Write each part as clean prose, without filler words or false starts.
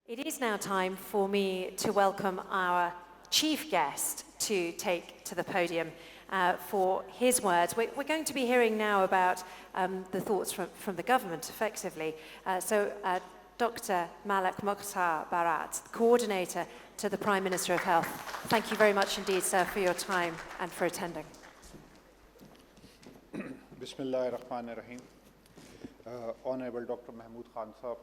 It is now time for me to welcome our chief guest to take to the podium for his words. We're going to be hearing now about the thoughts from the government, effectively. Dr. Malik Mukhtar Bharath, coordinator to the Prime Minister of Health. Thank you very much indeed, sir, for your time and for attending. Bismillahirrahmanirrahim. Honorable Dr. Mahmood Khan Sahab,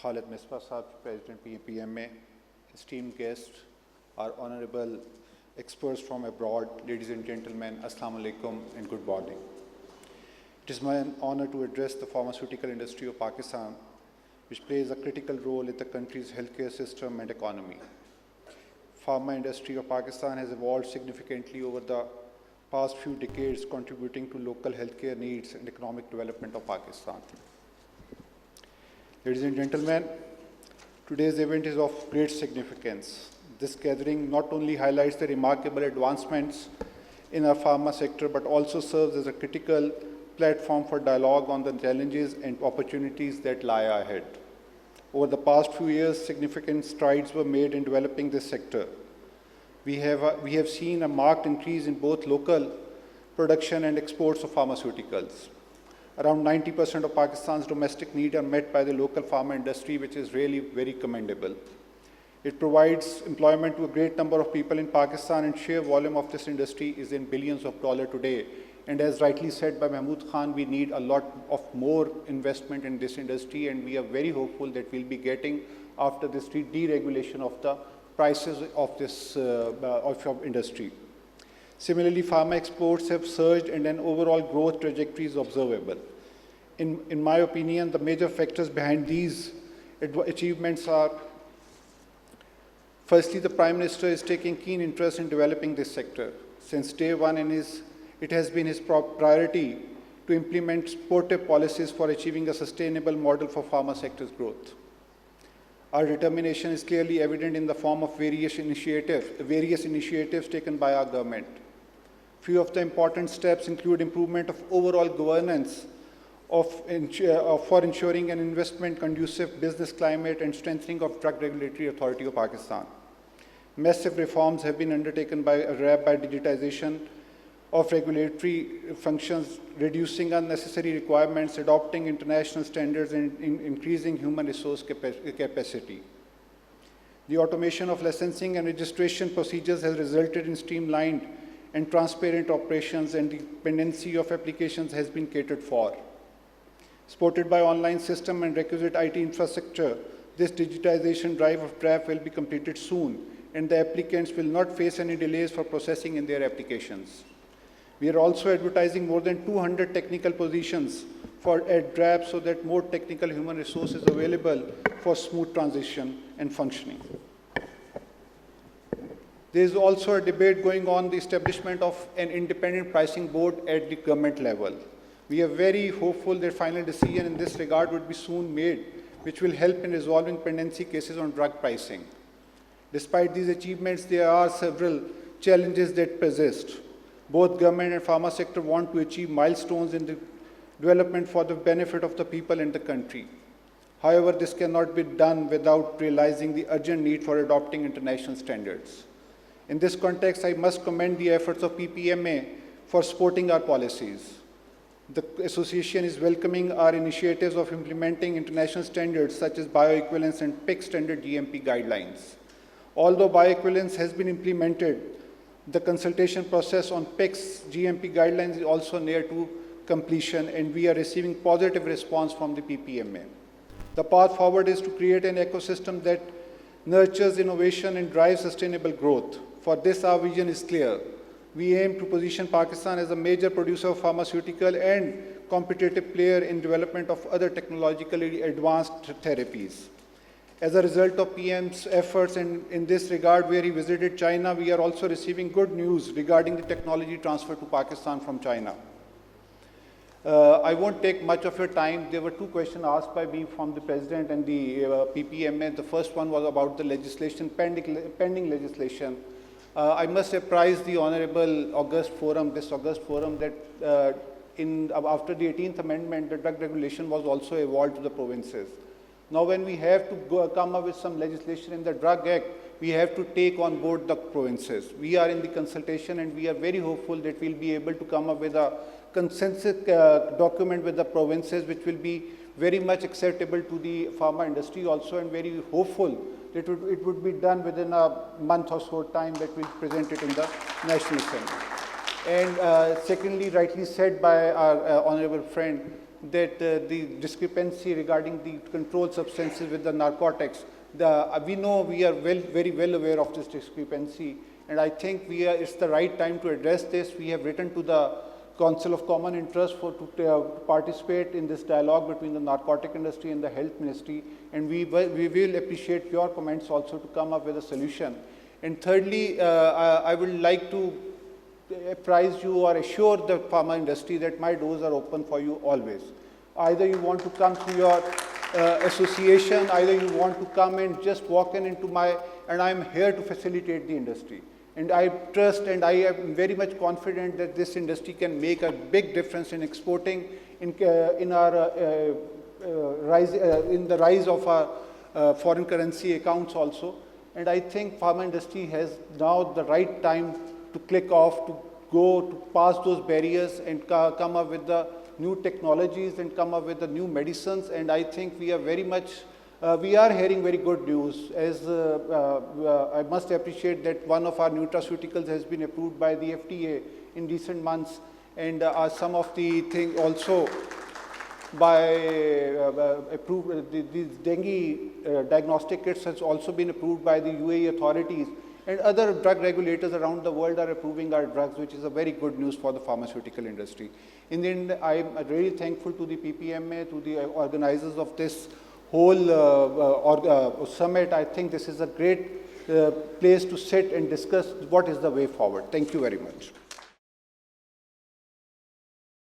Khalid Misbah Sahab, President PESAPPMA, esteemed guests, our honorable experts from abroad, ladies and gentlemen, Assalamu alaikum and good morning. It is my honor to address the pharmaceutical industry of Pakistan, which plays a critical role in the country's healthcare system and economy. Pharma industry of Pakistan has evolved significantly over the past few decades, contributing to local healthcare needs and economic development of Pakistan. Ladies and gentlemen, today's event is of great significance. This gathering not only highlights the remarkable advancements in our pharma sector, but also serves as a critical platform for dialogue on the challenges and opportunities that lie ahead. Over the past few years, significant strides were made in developing this sector. We have seen a marked increase in both local production and exports of pharmaceuticals. Around 90% of Pakistan's domestic needs are met by the local pharma industry, which is really very commendable. It provides employment to a great number of people in Pakistan, and sheer volume of this industry is in billions of dollars today. And as rightly said by Mahmood Khan, we need a lot of more investment in this industry, and we are very hopeful that we'll be getting, after this deregulation of the prices of this industry. Similarly, pharma exports have surged and an overall growth trajectory is observable. In my opinion, the major factors behind these achievements are, firstly, the Prime Minister is taking keen interest in developing this sector. Since day one, it has been his priority to implement supportive policies for achieving a sustainable model for pharma sector's growth. Our determination is clearly evident in the form of various initiatives taken by our government. Few of the important steps include improvement of overall governance for ensuring an investment conducive business climate and strengthening of Drug Regulatory Authority of Pakistan. Massive reforms have been undertaken by digitization of regulatory functions, reducing unnecessary requirements, adopting international standards, and increasing human resource capacity. The automation of licensing and registration procedures has resulted in streamlined and transparent operations, and the dependency of applications has been catered for. Supported by online system and requisite IT infrastructure, this digitization drive will be completed soon, and the applicants will not face any delays for processing in their applications. We are also advertising more than 200 technical positions at DRAP so that more technical human resources available for smooth transition and functioning. There is also a debate going on the establishment of an independent pricing board at the government level. We are very hopeful that final decision in this regard would be soon made, which will help in resolving pendency cases on drug pricing. Despite these achievements, there are several challenges that persist. Both government and pharma sector want to achieve milestones in the development for the benefit of the people and the country. However, this cannot be done without realizing the urgent need for adopting international standards. In this context, I must commend the efforts of PPMA for supporting our policies. The association is welcoming our initiatives of implementing international standards such as bioequivalence and PEC standard GMP guidelines. Although bioequivalence has been implemented, the consultation process on PEC's GMP guidelines is also near to completion, and we are receiving positive response from the PPMA. The path forward is to create an ecosystem that nurtures innovation and drives sustainable growth. For this, our vision is clear. We aim to position Pakistan as a major producer of pharmaceutical and competitive player in development of other technologically advanced therapies. As a result of PM's efforts in this regard, where he visited China, we are also receiving good news regarding the technology transfer to Pakistan from China. I won't take much of your time. There were two questions asked by me from the President and the PPMA. The first one was about the legislation, pending legislation. I must apprise the Honorable this August forum, that after the 18th Amendment, the drug regulation was also evolved to the provinces. Now when we have to come up with some legislation in the Drug Act, we have to take on board the provinces. We are in the consultation and we are very hopeful that we'll be able to come up with a consensus document with the provinces which will be very much acceptable to the pharma industry also, and very hopeful that it would be done within a month or so time that we'll present it in the National Assembly. And secondly, rightly said by our honorable friend, that the discrepancy regarding the controlled substances with the narcotics, we know, we are very well aware of this discrepancy, and I think it's the right time to address this. We have written to the Council of Common Interest to participate in this dialogue between the narcotic industry and the health ministry, and we will appreciate your comments also to come up with a solution. And thirdly, I would like to apprise you or assure the pharma industry that my doors are open for you always. Either you want to come to your association, either you want to come and just walk into and I'm here to facilitate the industry. And I trust and I am very much confident that this industry can make a big difference in exporting, in the rise of our foreign currency accounts also. And I think pharma industry has now the right time to click off, to go to pass those barriers and come up with the new technologies and come up with the new medicines. And I think we are very much, we are hearing very good news. As I must appreciate that one of our nutraceuticals has been approved by the FDA in recent months, and some of the things also by approved, these dengue diagnostic kits has also been approved by the UAE authorities, and other drug regulators around the world are approving our drugs, which is a very good news for the pharmaceutical industry. In the end, I am really thankful to the PPMA, to the organizers of this whole summit. I think this is a great place to sit and discuss what is the way forward. Thank you very much.